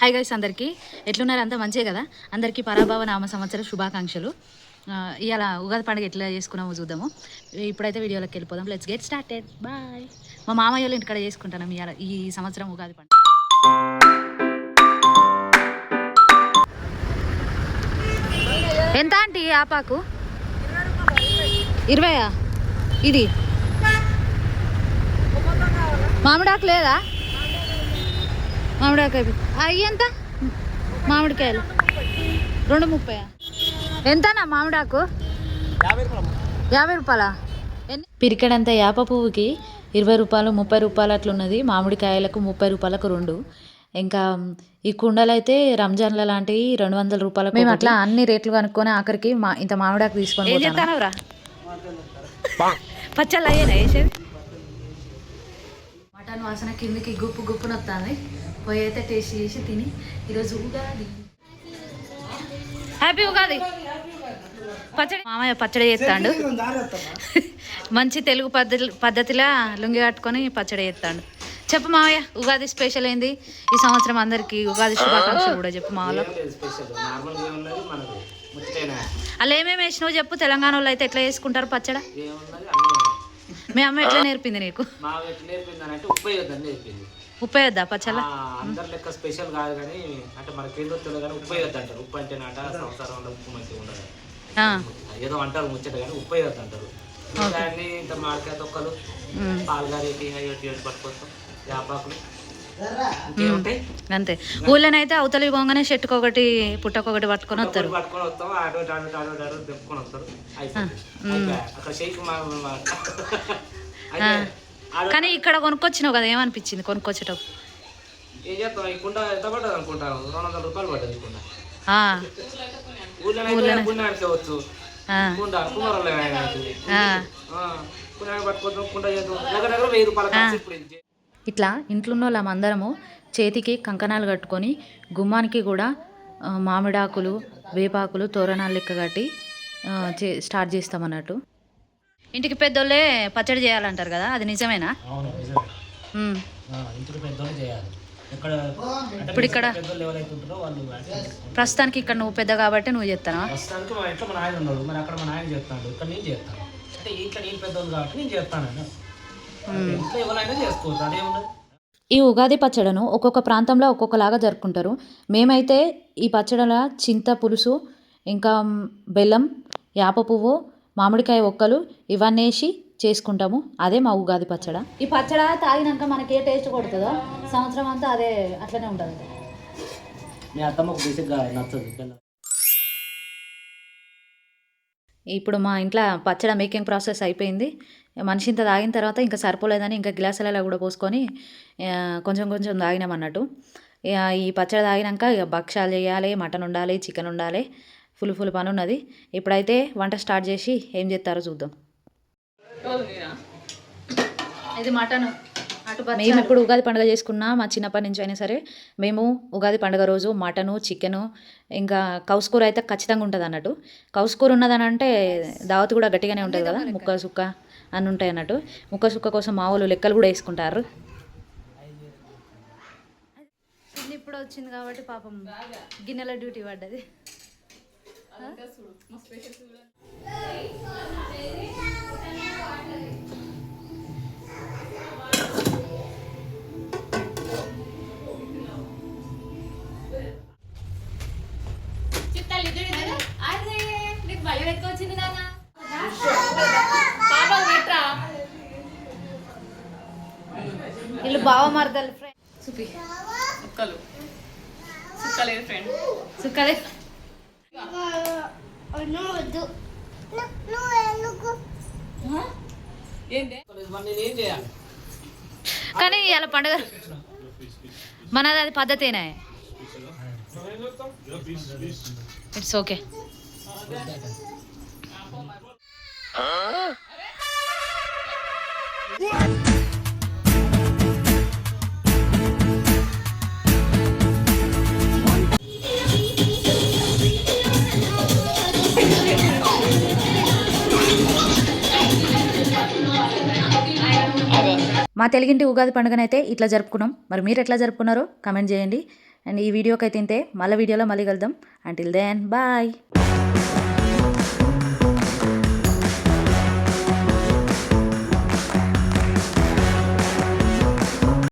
Hi guys, అందరికీ ఎట్లున్నారు? అంతా మంచిదే కదా? అందరికీ పరాభవ నామ సంవత్సర శుభాకాంక్షలు. ఇవాళ ఉగాది పండుగ ఎట్లా చేసుకున్నామో చూద్దాము. ఇప్పుడైతే వీడియోలోకి వెళ్ళిపోదాం. Let's get started. బాయ్. మా మామయ్య వాళ్ళ ఇంటికాడ చేసుకుంటాను ఇవాళ ఈ సంవత్సరం ఉగాది పండుగ. ఎంత ఆంటీ ఆపాకు? 20 ఇది మామిడాకు లేదా? మామిడాకు అవి ఎంత? మామిడికాయలు 230. ఎంతనా మామిడాకు? 50 రూపాయలా? పిరికడంతా యాప పువ్వుకి 20 రూపాయలు, 30 రూపాయలు అట్లున్నది. మామిడికాయలకు 30 రూపాయలకు 2. ఇంకా ఈ కుండలు అయితే రంజాన్ల లాంటివి 200 రూపాయలకు. మేము అట్లా అన్ని రేట్లు కనుక్కొని ఆఖరికి ఇంత మామిడాకు తీసుకొని పచ్చళ్ళు అయ్యేనా వేసేది. మటన్ వాసన కిందికి గుప్పు గుప్పున వస్తుంది. పోయి అయితే టేస్ట్ చేసి తిని ఈరోజు ఉగాది. హ్యాపీ ఉగాది. పచ్చడి మామయ్య పచ్చడి చేస్తాడు. మంచి తెలుగు పద్ధతిలో లుంగి కట్టుకొని పచ్చడి చేస్తాడు. చెప్పు మామయ్య, ఉగాది స్పెషల్ ఏంది ఈ సంవత్సరం? అందరికి ఉగాది శుభాకాంక్షలు కూడా చెప్పు. మామూలు అలా ఏమేమి వేసినావు చెప్పు. తెలంగాణ వాళ్ళు అయితే ఎట్లా చేసుకుంటారు పచ్చడి? మీ అమ్మ ఎట్లా నేర్పింది నీకు? ఉప్పు వేయొద్దా పచ్చళ్ళ? అందరు లెక్క స్పెషల్ కాదు కానీ అంటే మనకి ఏదో తెలియదు కానీ ఉప్పు వేయొద్దు అంటారు. ఉప్పు అంటే నాట సంవత్సరంలో ఉప్పు మంచిగా ఉండదు ఏదో అంటారు ముచ్చట కానీ ఉప్పు వేయొద్దు అంటారు. దాన్ని ఇంత మామిడికాయ తొక్కలు పాలుగారేటి అయ్యి పట్టుకొస్తాం. యాపాకులు అంతే. ఊళ్ళోనైతే అవతలి పోగానే చెట్టుకొకటి పుట్టకొకటి పట్టుకొని వస్తారు. పట్టుకొని వస్తాం. ఆటో తెప్పుకొని వస్తారు. అక్కడ షేక్ కానీ ఇక్కడ కొనుక్కొచ్చినావు కదా, ఏమనిపించింది కొనుక్కొచ్చేటప్పుడు? ఏం చేస్తాం, ఈ కుండ ఎంత పడ్డది అనుకుంటాను? 200 రూపాయలు పడ్డది కుండ. ఊళ్ళోవచ్చు కుండ పట్టుకోవద్దాం కుండ చేద్దాం దగ్గర 1000 రూపాయలు. ఇట్లా ఇంట్లో ఉన్న వాళ్ళందరము చేతికి కంకణాలు కట్టుకొని గుమ్మానికి కూడా మామిడాకులు, వేపాకులు, తోరణాలు లెక్క కట్టి స్టార్ట్ చేస్తామన్నట్టు. ఇంటికి పెద్దోళ్ళే పచ్చడి చేయాలంటారు కదా, అది నిజమేనా? ఇప్పుడు ఇక్కడ ప్రస్తుతానికి ఇక్కడ నువ్వు పెద్ద కాబట్టి నువ్వు చేస్తానా? ఈ ఉగాది పచ్చడను ఒక్కొక్క ప్రాంతంలో ఒక్కొక్కలాగా జరుపుకుంటారు. మేమైతే ఈ పచ్చడిల చింత పులుసు, ఇంకా బెల్లం, యాప పువ్వు, మామిడికాయ ఒక్కలు ఇవన్నీ వేసి చేసుకుంటాము. అదే మా ఉగాది పచ్చడ. ఈ పచ్చడ తాగినాక మనకి ఏ టేస్ట్ కొడుతుందో సంవత్సరం అంతా అదే అట్లనే ఉంటుంది. ఇప్పుడు మా ఇంట్లో పచ్చడి మేకింగ్ ప్రాసెస్ అయిపోయింది. మనిషి ఇంత తాగిన తర్వాత ఇంకా సరిపోలేదని ఇంకా గ్లాసులలో కూడా పోసుకొని కొంచెం కొంచెం తాగినామన్నట్టు. ఈ పచ్చడి తాగినాక ఇక భక్షాలు చేయాలి, మటన్ ఉండాలి, చికెన్ ఉండాలి, ఫుల్ పని ఉన్నది. ఇప్పుడైతే వంట స్టార్ట్ చేసి ఏం చేస్తారో చూద్దాం. ఇది మటన్. మేము ఇప్పుడు ఉగాది పండుగ చేసుకున్నా మా చిన్నప్పటి నుంచి అయినా సరే మేము ఉగాది పండుగ రోజు మటను, చికెను, ఇంకా కౌసుకూర అయితే ఖచ్చితంగా ఉంటుంది అన్నట్టు. కౌసుకూర ఉన్నదని అంటే దావత్ కూడా గట్టిగానే ఉంటుంది కదా, ముక్క సుక్క అన్నీ ఉంటాయి అన్నట్టు. ముక్క సుక్క కోసం మా వాళ్ళు లెక్కలు కూడా వేసుకుంటారు. ఇప్పుడు వచ్చింది కాబట్టి పాపం గిన్నెల డ్యూటీ పడ్డది. వీళ్ళు బావ మరదలు ఫ్రెండ్. సుఖి సుక్కలే కానీ ఇలా పండుగ మనది అది పద్ధతేనా? It's okay. మా తెలుగింటి ఉగాది పండుగనైతే ఇట్లా జరుపుకున్నాం. మరి మీరు ఎట్లా జరుపుకున్నారో కామెంట్ చేయండి. అండ్ ఈ వీడియోకి అయితే ఇంతే, మళ్ళీ వీడియోలో మళ్ళీ కలుద్దాం. Until then bye.